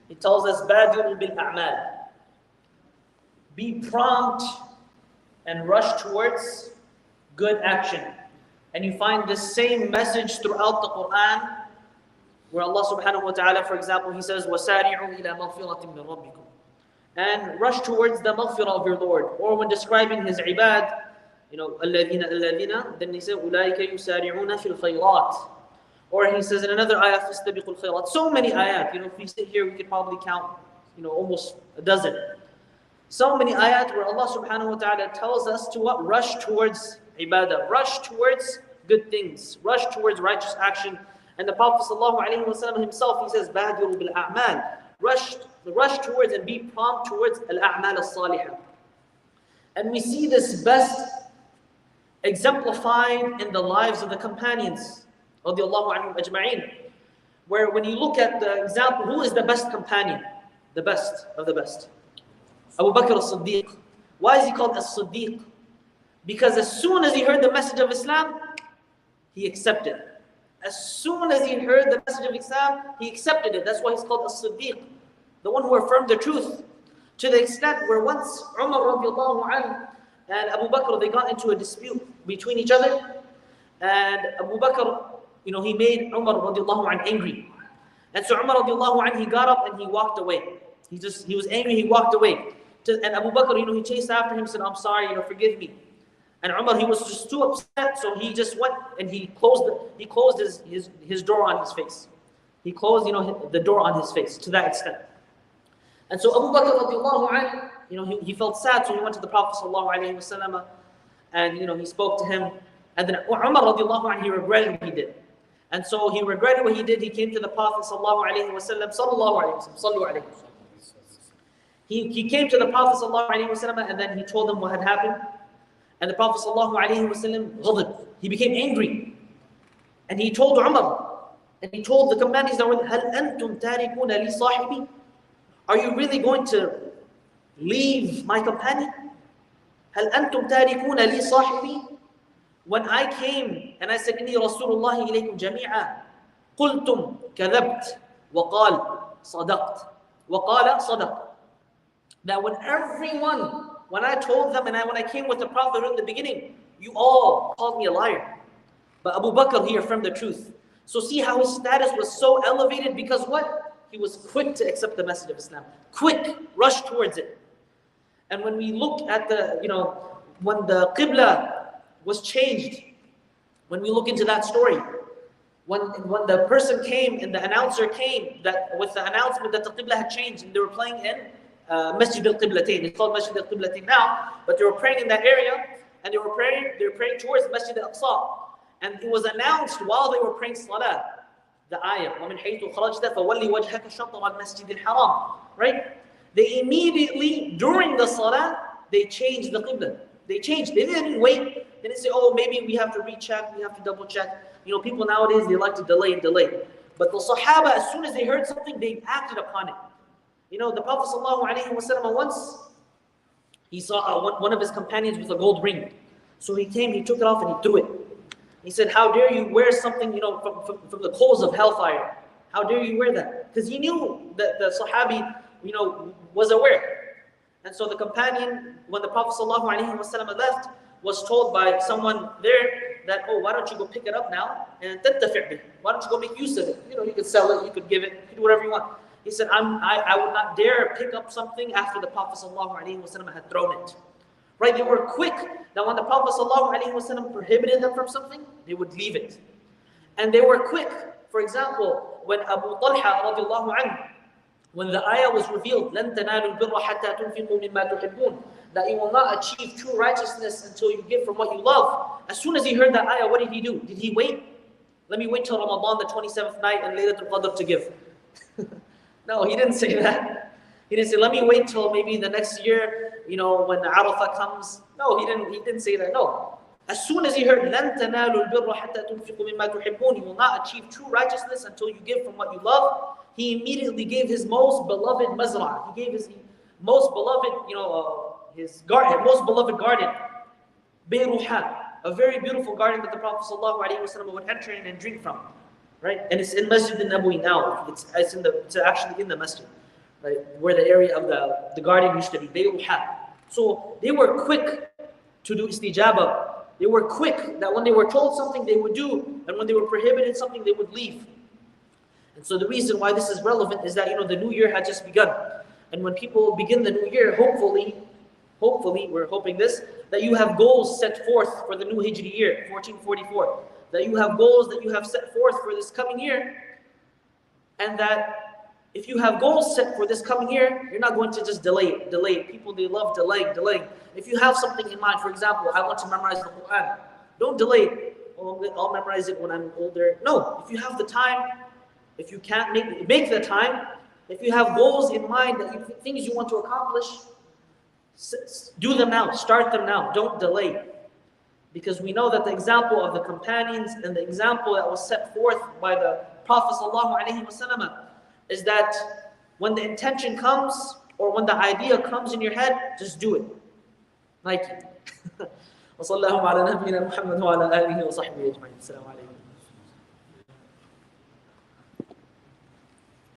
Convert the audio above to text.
He tells us, بالأعمال. Be prompt and rush towards good action. And you find this same message throughout the Quran, where Allah subhanahu wa ta'ala, for example, He says, وَسَارِعُوا إِلَى مَغْفِرَةٍ مِّن رَبِّكُمْ. And rush towards the maghfirah of your Lord. Or when describing His ibad, الَّذِينَ, then He says, أُولَٰئِكَ يُسَارِعُونَ فِي الْخَيْرَاتِ. Or He says in another ayah, فَاسْتَبِقُوا الْخَيْرَاتِ. So many ayat. If we sit here, we could probably count, almost a dozen. So many ayat where Allah subhanahu wa ta'ala tells us to what? Rush towards ibadah. Rush towards good things. Rush towards righteous action. And the Prophet sallallahu alaihi wasallam himself, he says, بَادِرُوا بِالْأَعْمَال. Rush towards and be prompt towards الأعمال الصالحة. And we see this best exemplified in the lives of the companions, radiallahu anhum ajma'in. Where when you look at the example, who is the best companion? The best of the best. Abu Bakr as-Siddiq. Why is he called as-Siddiq? Because as soon as he heard the message of Islam, he accepted. As soon as he heard the message of Islam, he accepted it. That's why he's called as-Siddiq, the one who affirmed the truth. To the extent where once Umar radiallahu anhu and Abu Bakr, they got into a dispute between each other. And Abu Bakr, he made Umar radiallahu anhu angry. And so Umar radiallahu anhu, he got up and he walked away. He was angry, he walked away. And Abu Bakr, he chased after him and said, I'm sorry, forgive me. And Umar, he was just too upset, so he just went and he closed his door on his face. He closed, the door on his face to that extent. And so Abu Bakr radiallahu anhu, he felt sad, so he went to the Prophet sallallahu alaihi wasallam, and he spoke to him. And then Umar radiallahu anhu, he regretted what he did. And so he regretted what he did. He came to the Prophet sallallahu alaihi wasallam, sallu alaihi wasallam. He came to the Prophet sallallahu alaihi wasallam, and then he told him what had happened. And the Prophet sallallahu alaihi wasallam ghadab. He became angry. And he told Umar, and he told the companions that were, هَلْ أَنْتُمْ تَارِكُونَ لِي صَاحِبِي? Are you really going to leave my companion? هَلْ أَنْتُمْ تَارِكُونَ لِي صَاحِبِي? When I came and I said, إِنِّي رَسُولُ اللَّهِ إِلَيْكُمْ جَمِيعًا قُلْتُمْ كَذَبْتَ وَقَالَ صَدَقْتَ وَقَالَ صَدَقْتَ. That when I told them and when I came with the Prophet in the beginning, you all called me a liar. But Abu Bakr, he affirmed the truth. So see how his status was so elevated because what? He was quick to accept the message of Islam. Quick, rush towards it. And when we look at when the Qibla was changed, when we look into that story, when the person came and the announcer came that with the announcement that the Qibla had changed and they were playing in Masjid al-Qiblatain. It's called Masjid al-Qiblatain now, but they were praying in that area, and they were praying towards Masjid al-Aqsa. And it was announced while they were praying Salah, the ayah, وَمِنْ حَيْثُ خَرَجْتَ فَوَلِّ وَجْهَكَ شَطْرَ الْمَسْجِدِ الْحَرَامِ. Right? They immediately, during the Salah, they changed the Qibla. They changed. They didn't wait. They didn't say, oh, maybe we have to recheck, we have to double check. People nowadays, they like to delay and delay. But the Sahaba, as soon as they heard something, they acted upon it. The Prophet ﷺ once, he saw one of his companions with a gold ring. So he came, he took it off and he threw it. He said, how dare you wear something, from the coals of hellfire? How dare you wear that? Because he knew that the Sahabi, was aware. And so the companion, when the Prophet ﷺ left, was told by someone there that, oh, why don't you go pick it up now? And why don't you go make use of it? You could sell it, you could give it, you could do whatever you want. He said, I would not dare pick up something after the Prophet ﷺ had thrown it. Right? They were quick that when the Prophet ﷺ prohibited them from something, they would leave it. And they were quick. For example, when Abu Talha radiallahu anhu, when the ayah was revealed, لَن تَنَالُوا الْبِرَّ حَتَّى تُنْفِقُوا مِمَّا تُحِبُّونَ, that you will not achieve true righteousness until you give from what you love. As soon as he heard that ayah, what did he do? Did he wait? Let me wait till Ramadan, the 27th night, and Laylatul Qadr to give. No, he didn't say that. He didn't say, let me wait till maybe the next year, when Arafah comes. No, he didn't say that. No. As soon as he heard, لَن تَنَالُوا الْبِرَّ حَتَّى تُنْفِقُوا مِمَّا تُحِبُّونَ, you will not achieve true righteousness until you give from what you love. He immediately gave his most beloved mazra'. He gave his most beloved, his most beloved garden, Bayruha, a very beautiful garden that the Prophet ﷺ would enter in and drink from. Right? And it's in Masjid al-Nabawi now. It's actually in the masjid. right, where the area of the garden used to be, Bayruha. So they were quick to do istijaba. They were quick that when they were told something they would do, and when they were prohibited something they would leave. And so the reason why this is relevant is that the new year had just begun. And when people begin the new year, hopefully, we're hoping this, that you have goals set forth for the new Hijri year, 1444. That you have goals that you have set forth for this coming year. And that if you have goals set for this coming year, you're not going to just delay. People, they love delaying. If you have something in mind, for example, I want to memorize the Quran. Don't delay. Oh, I'll memorize it when I'm older. No, if you have the time, if you can't make the time, if you have goals in mind, things you want to accomplish, do them now. Start them now. Don't delay. Because we know that the example of the companions and the example that was set forth by the Prophet ﷺ is that when the intention comes or when the idea comes in your head, just do it. Nike. وصلى الله على نبينا محمد وعلى آله وصحبه أجمعين. السلام عليكم.